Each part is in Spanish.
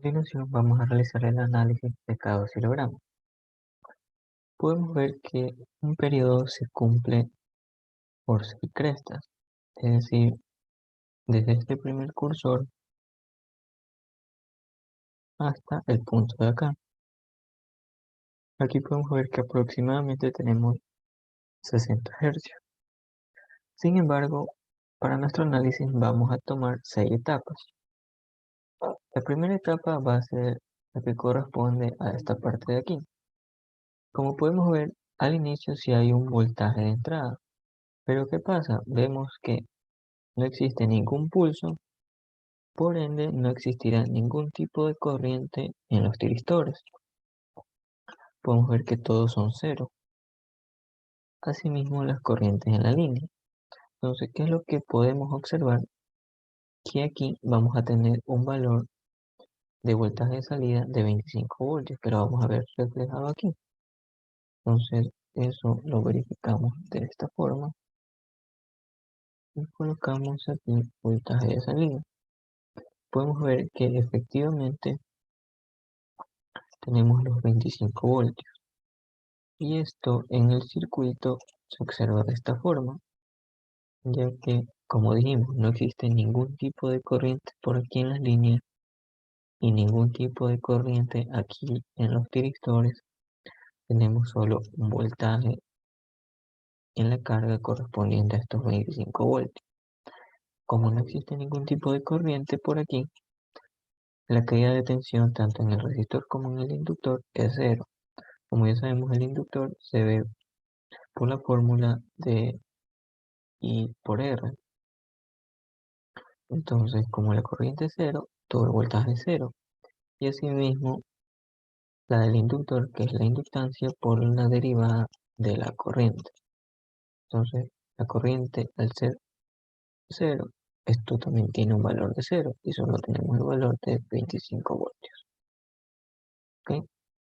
Continuación vamos a realizar el análisis de cada oscilograma. Podemos ver que un periodo se cumple por 6 crestas, es decir, desde este primer cursor hasta el punto de acá. Aquí podemos ver que aproximadamente tenemos 60 hercios. Sin embargo, para nuestro análisis vamos a tomar 6 etapas. La primera etapa va a ser la que corresponde a esta parte de aquí. Como podemos ver, al inicio sí hay un voltaje de entrada. Pero ¿qué pasa? Vemos que no existe ningún pulso, por ende no existirá ningún tipo de corriente en los tiristores. Podemos ver que todos son cero. Asimismo las corrientes en la línea. Entonces, ¿qué es lo que podemos observar? Que aquí vamos a tener un valor de voltaje de salida de 25 voltios, pero vamos a ver reflejado aquí. Entonces, eso lo verificamos de esta forma y colocamos aquí voltaje de salida. Podemos ver que efectivamente tenemos los 25 voltios. Y esto en el circuito se observa de esta forma, ya que, como dijimos, no existe ningún tipo de corriente por aquí en las líneas y ningún tipo de corriente aquí en los tiristores. Tenemos solo un voltaje en la carga correspondiente a estos 25 voltios. Como no existe ningún tipo de corriente por aquí, la caída de tensión tanto en el resistor como en el inductor es cero. Como ya sabemos, el inductor se ve por la fórmula de I por R. Entonces, como la corriente es cero, todo el voltaje es cero. Y asimismo, la del inductor, que es la inductancia por la derivada de la corriente. Entonces, la corriente al ser cero, esto también tiene un valor de cero y solo tenemos el valor de 25 voltios. ¿Ok?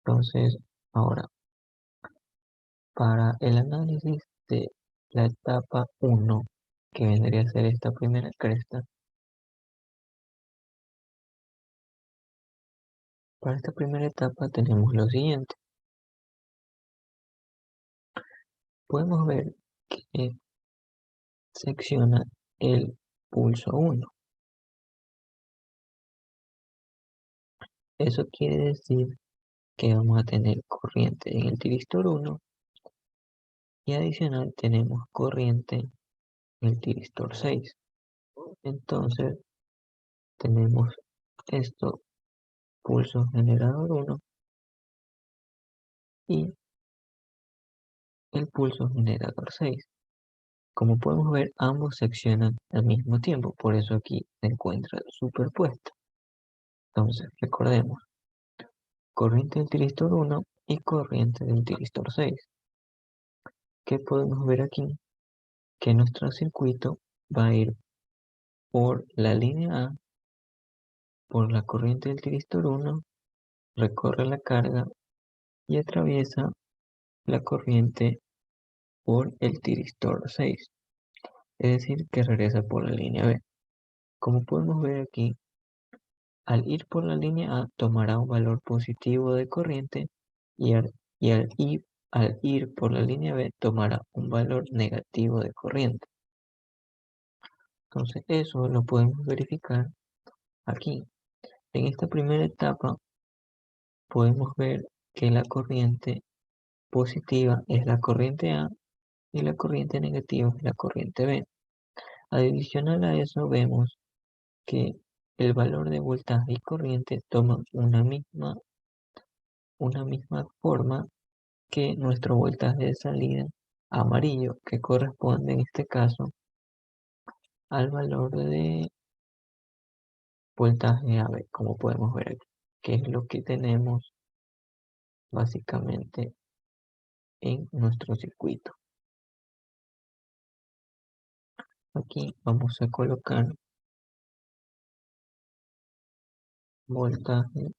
Entonces, ahora, para el análisis de la etapa 1, que vendría a ser esta primera cresta, para esta primera etapa tenemos lo siguiente. Podemos ver que secciona el pulso 1. Eso quiere decir que vamos a tener corriente en el tiristor 1 y adicional tenemos corriente en el tiristor 6. Entonces tenemos esto, pulso generador 1 y el pulso generador 6. Como podemos ver, ambos seccionan al mismo tiempo, por eso aquí se encuentra superpuesto. Entonces, recordemos, corriente del tiristor 1 y corriente del tiristor 6. ¿Qué podemos ver aquí? Que nuestro circuito va a ir por la línea A, por la corriente del tiristor 1, recorre la carga y atraviesa la corriente por el tiristor 6, es decir, que regresa por la línea B. Como podemos ver aquí, al ir por la línea A tomará un valor positivo de corriente y al ir por la línea B tomará un valor negativo de corriente. Entonces eso lo podemos verificar aquí. En esta primera etapa podemos ver que la corriente positiva es la corriente A y la corriente negativa es la corriente B. Adicional a eso vemos que el valor de voltaje y corriente toman una misma forma que nuestro voltaje de salida amarillo, que corresponde en este caso al valor de voltaje AB, como podemos ver aquí, que es lo que tenemos básicamente en nuestro circuito. Aquí vamos a colocar voltaje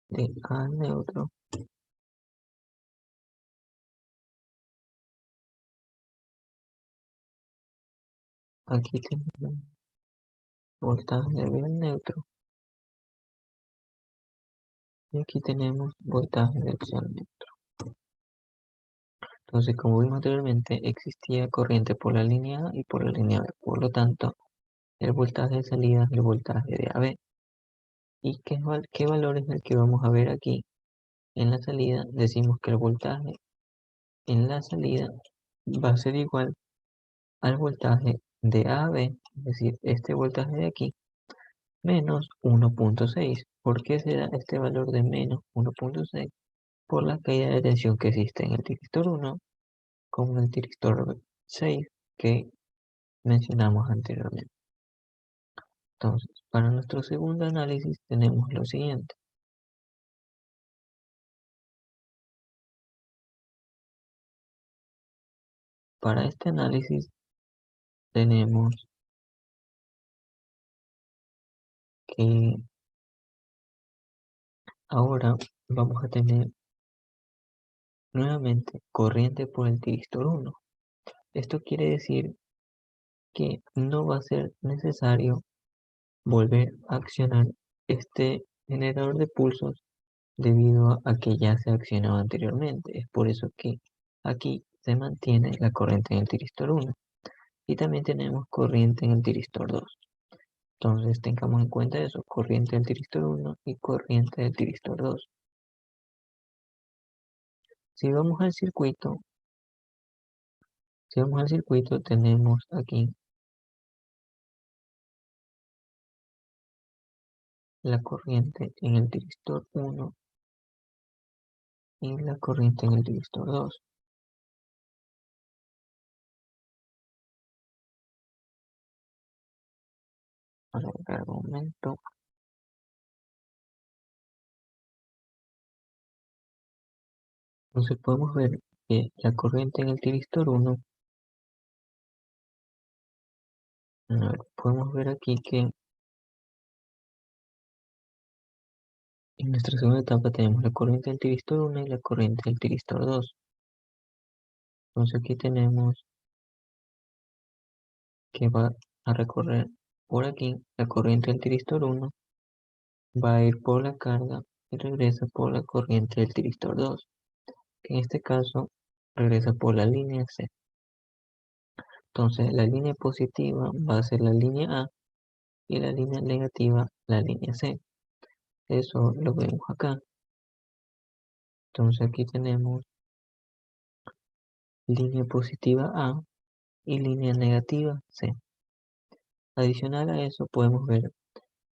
de A neutro. Aquí tenemos voltaje de B neutro. Y aquí tenemos voltaje de accionamiento. Entonces, como vimos anteriormente, existía corriente por la línea A y por la línea B. Por lo tanto, el voltaje de salida es el voltaje de AB. ¿Y qué valor es el que vamos a ver aquí? En la salida decimos que el voltaje en la salida va a ser igual al voltaje de AB, es decir, este voltaje de aquí, menos 1.6. ¿Por qué se da este valor de menos 1.6? Por la caída de tensión que existe en el tiristor 1 con el tiristor 6 que mencionamos anteriormente. Entonces, para nuestro segundo análisis tenemos lo siguiente. Para este análisis tenemos que ahora vamos a tener nuevamente corriente por el tiristor 1. Esto quiere decir que no va a ser necesario volver a accionar este generador de pulsos debido a que ya se ha accionado anteriormente. Es por eso que aquí se mantiene la corriente en el tiristor 1 y también tenemos corriente en el tiristor 2. Entonces tengamos en cuenta eso, corriente del tiristor 1 y corriente del tiristor 2. Si vamos al circuito, tenemos aquí la corriente en el tiristor 1 y la corriente en el tiristor 2. Vamos a ver un momento. Entonces podemos ver que la corriente en el tiristor 1, podemos ver aquí que en nuestra segunda etapa tenemos la corriente del tiristor 1 y la corriente del tiristor 2. Entonces aquí tenemos que va a recorrer por aquí la corriente del tiristor 1, va a ir por la carga y regresa por la corriente del tiristor 2, que en este caso regresa por la línea C. Entonces la línea positiva va a ser la línea A y la línea negativa la línea C. Eso lo vemos acá. Entonces aquí tenemos línea positiva A y línea negativa C. Adicional a eso podemos ver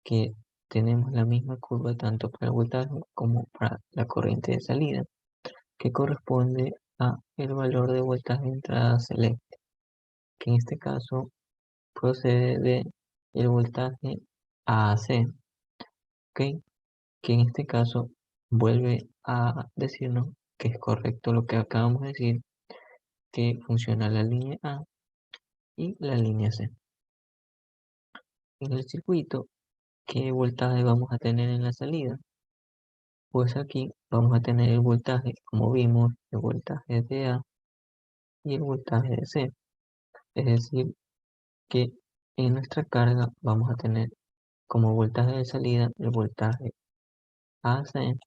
que tenemos la misma curva tanto para el voltaje como para la corriente de salida, que corresponde a el valor de voltaje de entrada selecta, que en este caso procede de el voltaje AC, ¿ok? Que en este caso vuelve a decirnos que es correcto lo que acabamos de decir, que funciona la línea A y la línea C. En el circuito, ¿qué voltaje vamos a tener en la salida? Pues aquí vamos a tener el voltaje, como vimos, el voltaje de A y el voltaje de C. Es decir, que en nuestra carga vamos a tener como voltaje de salida el voltaje AC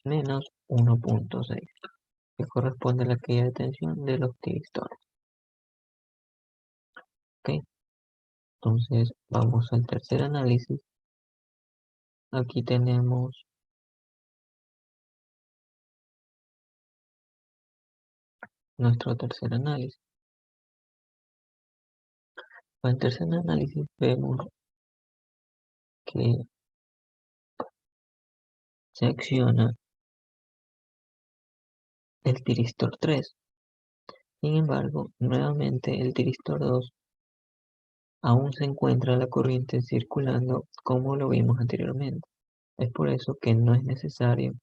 menos 1.6, que corresponde a la caída de tensión de los tiristores. ¿Ok? Entonces vamos al tercer análisis. Aquí tenemos nuestro tercer análisis. Para el tercer análisis vemos que se acciona el tiristor 3. Sin embargo, nuevamente el tiristor 2 aún se encuentra la corriente circulando como lo vimos anteriormente. Es por eso que no es necesario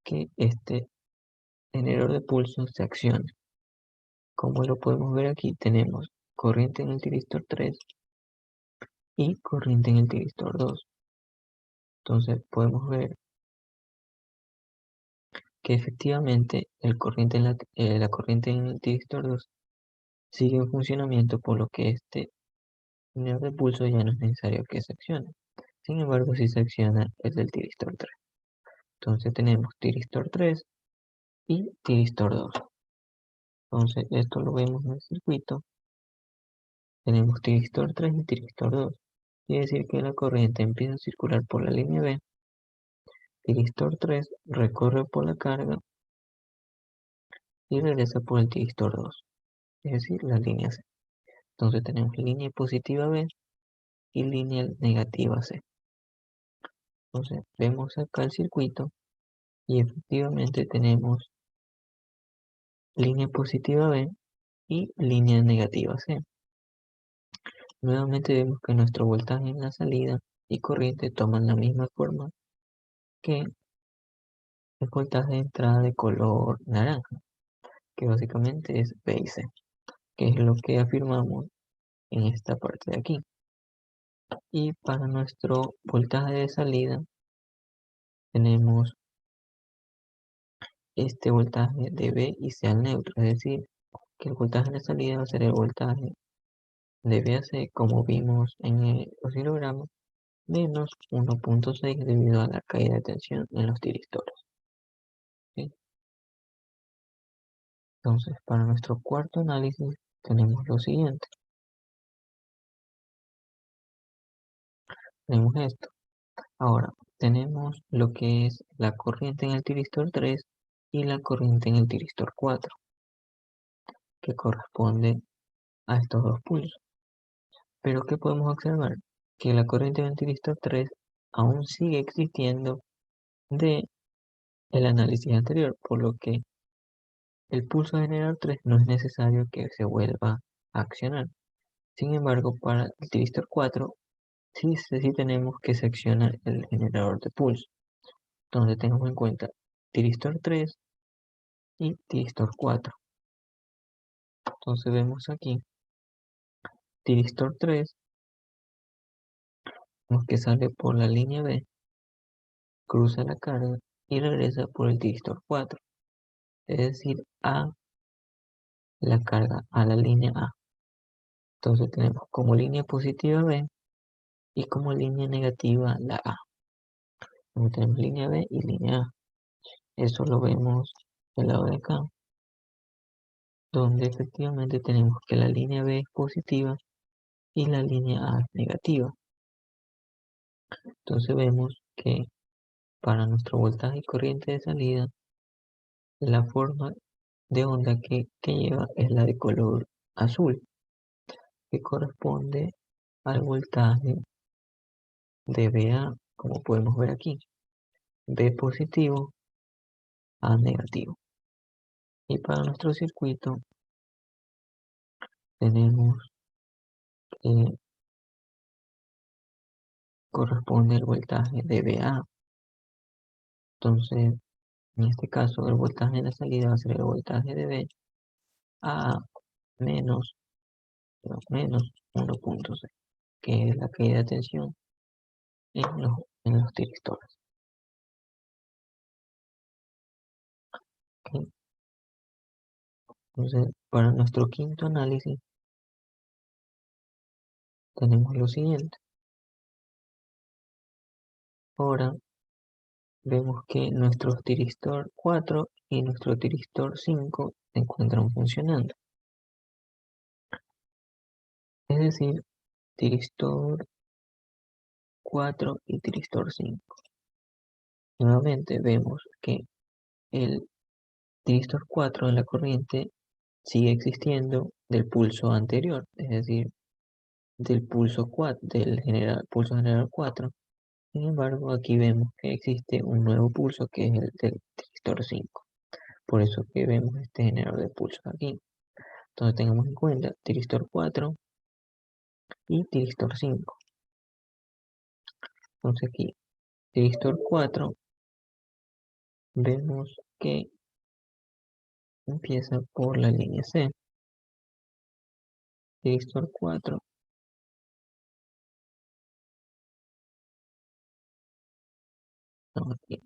que este generador de pulso se accione. Como lo podemos ver aquí, tenemos corriente en el tiristor 3 y corriente en el tiristor 2. Entonces podemos ver que efectivamente la corriente en el tiristor 2 sigue en funcionamiento, por lo que este generador de pulso ya no es necesario que se accione. Sin embargo, si se acciona el del tiristor 3. Entonces tenemos tiristor 3 y tiristor 2. Entonces esto lo vemos en el circuito. Tenemos tiristor 3 y tiristor 2. Quiere decir que la corriente empieza a circular por la línea B. Tiristor 3 recorre por la carga y regresa por el tiristor 2, es decir, la línea C. Entonces tenemos línea positiva B y línea negativa C. Entonces vemos acá el circuito y efectivamente tenemos línea positiva B y línea negativa C. Nuevamente vemos que nuestro voltaje en la salida y corriente toman la misma forma que el voltaje de entrada de color naranja, que básicamente es B y C, que es lo que afirmamos en esta parte de aquí. Y para nuestro voltaje de salida tenemos este voltaje de B y C al neutro, es decir, que el voltaje de salida va a ser el voltaje de B a C, como vimos en el oscilograma, menos 1.6 debido a la caída de tensión en los tiristores. ¿Sí? Entonces, para nuestro cuarto análisis tenemos lo siguiente. Tenemos esto. Ahora, tenemos lo que es la corriente en el tiristor 3 y la corriente en el tiristor 4, que corresponde a estos dos pulsos. Pero ¿qué podemos observar? Que la corriente en el tiristor 3 aún sigue existiendo de el análisis anterior, por lo que el pulso generador 3 no es necesario que se vuelva a accionar. Sin embargo, para el tiristor 4 sí tenemos que seccionar el generador de pulso, donde tenemos en cuenta tiristor 3 y tiristor 4. Entonces vemos aquí tiristor 3, vemos que sale por la línea B, cruza la carga y regresa por el tiristor 4, es decir, a la carga a la línea A. Entonces tenemos como línea positiva B y como línea negativa la A. Entonces tenemos línea B y línea A. Eso lo vemos del lado de acá, donde efectivamente tenemos que la línea B es positiva y la línea A es negativa. Entonces vemos que para nuestro voltaje y corriente de salida, la forma de onda que lleva es la de color azul, que corresponde al voltaje de BA, como podemos ver aquí, B positivo, A negativo. Y para nuestro circuito tenemos que corresponde el voltaje de BA. Entonces, en este caso, el voltaje de la salida va a ser el voltaje de B a menos, menos 1.6, que es la caída de tensión en los tiristores. ¿Ok? Entonces, para nuestro quinto análisis, tenemos lo siguiente. Ahora vemos que nuestro tiristor 4 y nuestro tiristor 5 se encuentran funcionando. Es decir, tiristor 4 y tiristor 5. Nuevamente vemos que el tiristor 4 en la corriente sigue existiendo del pulso anterior, es decir, del pulso 4, del pulso general 4. Sin embargo, aquí vemos que existe un nuevo pulso que es el del tiristor 5. Por eso que vemos este generador de pulsos aquí. Entonces tengamos en cuenta tiristor 4 y tiristor 5. Entonces aquí, tiristor 4, vemos que empieza por la línea C. Tiristor 4, aquí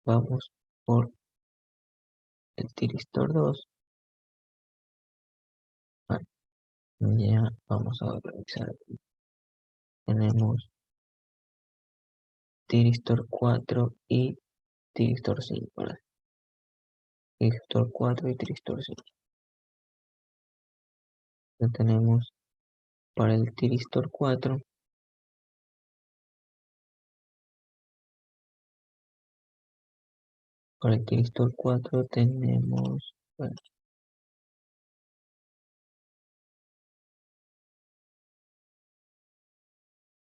vamos por el tiristor 2. Bueno, ya vamos a revisar aquí. Tenemos tiristor 4 y tiristor 5, ¿verdad? Tiristor 4 y tiristor 5. Ya tenemos para el tiristor 4, para el tiristor 4 tenemos, bueno,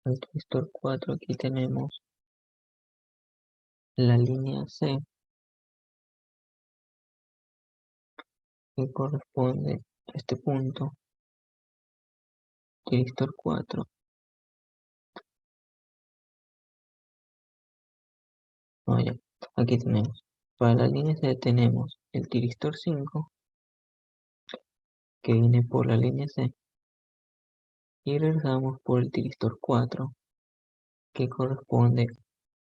el tiristor 4 aquí tenemos la línea C que corresponde a este punto, tiristor 4. Ya, aquí tenemos, para la línea C tenemos el tiristor 5 que viene por la línea C y regresamos por el tiristor 4 que corresponde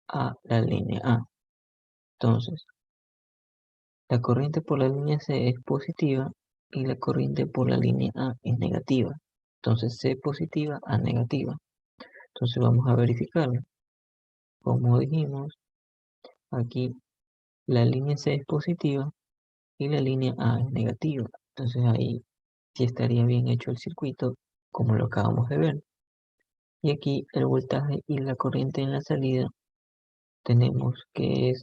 a la línea A. Entonces, la corriente por la línea C es positiva y la corriente por la línea A es negativa. Entonces, C positiva, A negativa. Entonces, vamos a verificarlo. Como dijimos, aquí la línea C es positiva y la línea A es negativa. Entonces, ahí sí estaría bien hecho el circuito, como lo acabamos de ver. Y aquí el voltaje y la corriente en la salida tenemos que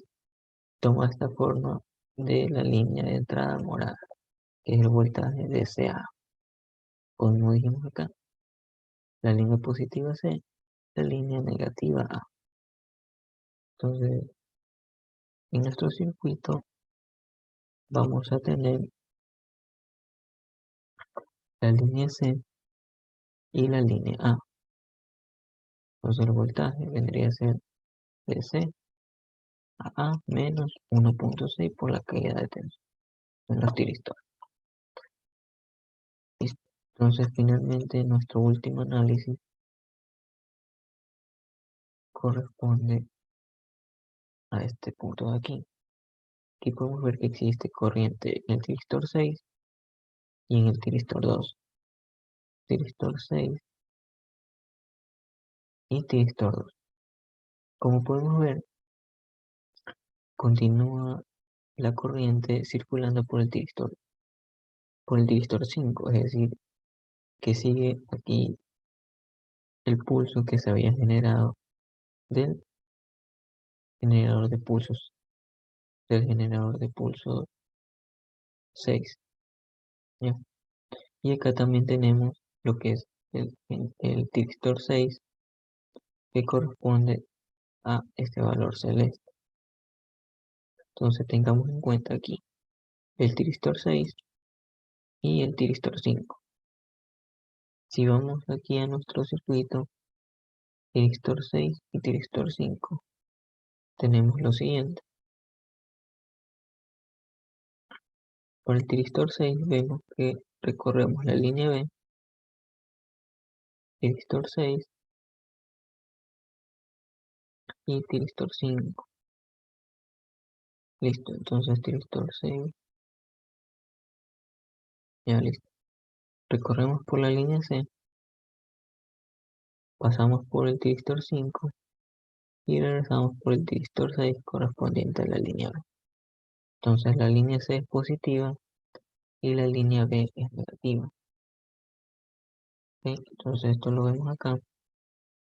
toma esta forma de la línea de entrada morada, que es el voltaje de CA. Como dijimos acá, la línea positiva C, la línea negativa A. Entonces, en nuestro circuito vamos a tener la línea C y la línea A. Entonces, el voltaje vendría a ser de C a A menos 1.6 por la caída de tensión en los tiristores. Listo. Entonces, finalmente, nuestro último análisis corresponde a este punto de aquí. Aquí podemos ver que existe corriente en el tiristor 6 y en el tiristor 2. Tiristor 6 y tiristor 2. Como podemos ver, continúa la corriente circulando por el tiristor 5, es decir, que sigue aquí el pulso que se había generado del generador de pulsos, del generador de pulso 6. ¿Ya? Y acá también tenemos lo que es el tiristor 6 que corresponde a este valor celeste. Entonces tengamos en cuenta aquí el tiristor 6 y el tiristor 5. Si vamos aquí a nuestro circuito, tiristor 6 y tiristor 5, tenemos lo siguiente. Por el tiristor 6 vemos que recorremos la línea B, tiristor 6 y tiristor 5. Listo, entonces tiristor 6, ya listo. Recorremos por la línea C, pasamos por el tiristor 5 y regresamos por el tiristor 6 correspondiente a la línea B. Entonces la línea C es positiva y la línea B es negativa. ¿Ok? Entonces esto lo vemos acá.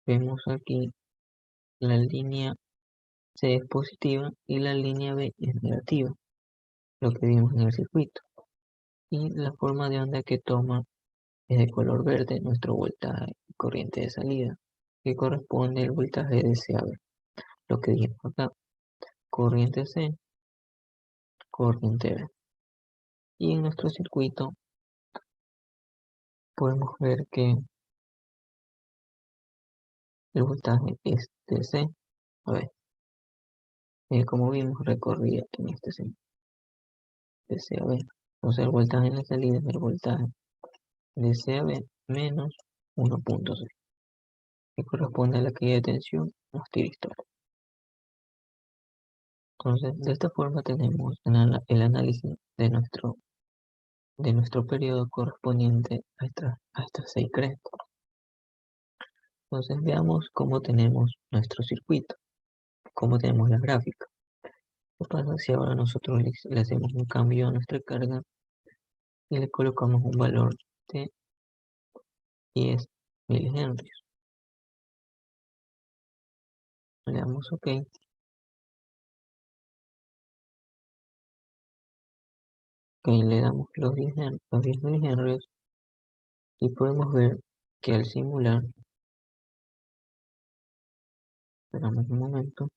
Vemos aquí la línea C es positiva y la línea B es negativa, lo que vimos en el circuito. Y la forma de onda que toma es de color verde, nuestro voltaje y corriente de salida, que corresponde al voltaje de CAB. Lo que dijimos acá, corriente C, corriente B. Y en nuestro circuito podemos ver que el voltaje es de C a B. Como vimos, recorría en este sentido, de C a B. Entonces el voltaje en la salida es el voltaje de C a B menos 1.6, que corresponde a la caída de tensión en los tiristores. Entonces, de esta forma tenemos el análisis de nuestro periodo correspondiente a estas 6 crestas. Entonces, veamos cómo tenemos nuestro circuito. como tenemos la gráfica. ¿Qué pasa si ahora nosotros le hacemos un cambio a nuestra carga y le colocamos un valor de 10 milihenrios? Le damos OK. Le damos los 10 milihenrios y podemos ver que al simular, esperamos un momento,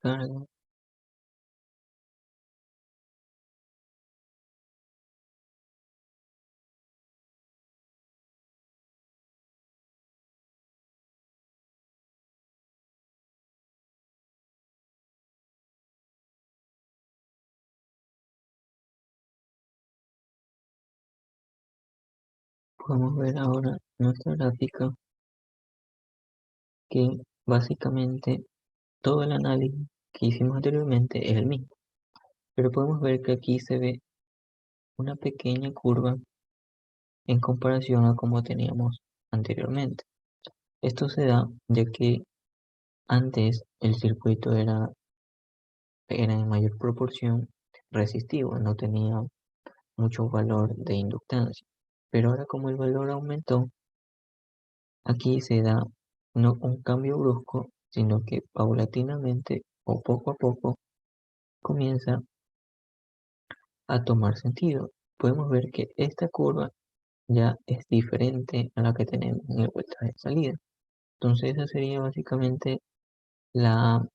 carga, podemos ver ahora nuestra gráfica que básicamente todo el análisis que hicimos anteriormente es el mismo, pero podemos ver que aquí se ve una pequeña curva en comparación a como teníamos anteriormente. Esto se da ya que antes el circuito era en mayor proporción resistivo, no tenía mucho valor de inductancia, pero ahora como el valor aumentó, aquí se da no un cambio brusco, sino que paulatinamente o poco a poco comienza a tomar sentido. Podemos ver que esta curva ya es diferente a la que tenemos en el voltaje de salida. Entonces esa sería básicamente la,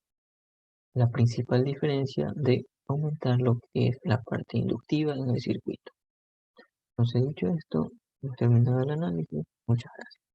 la principal diferencia de aumentar lo que es la parte inductiva en el circuito. Entonces dicho esto, hemos terminado el análisis. Muchas gracias.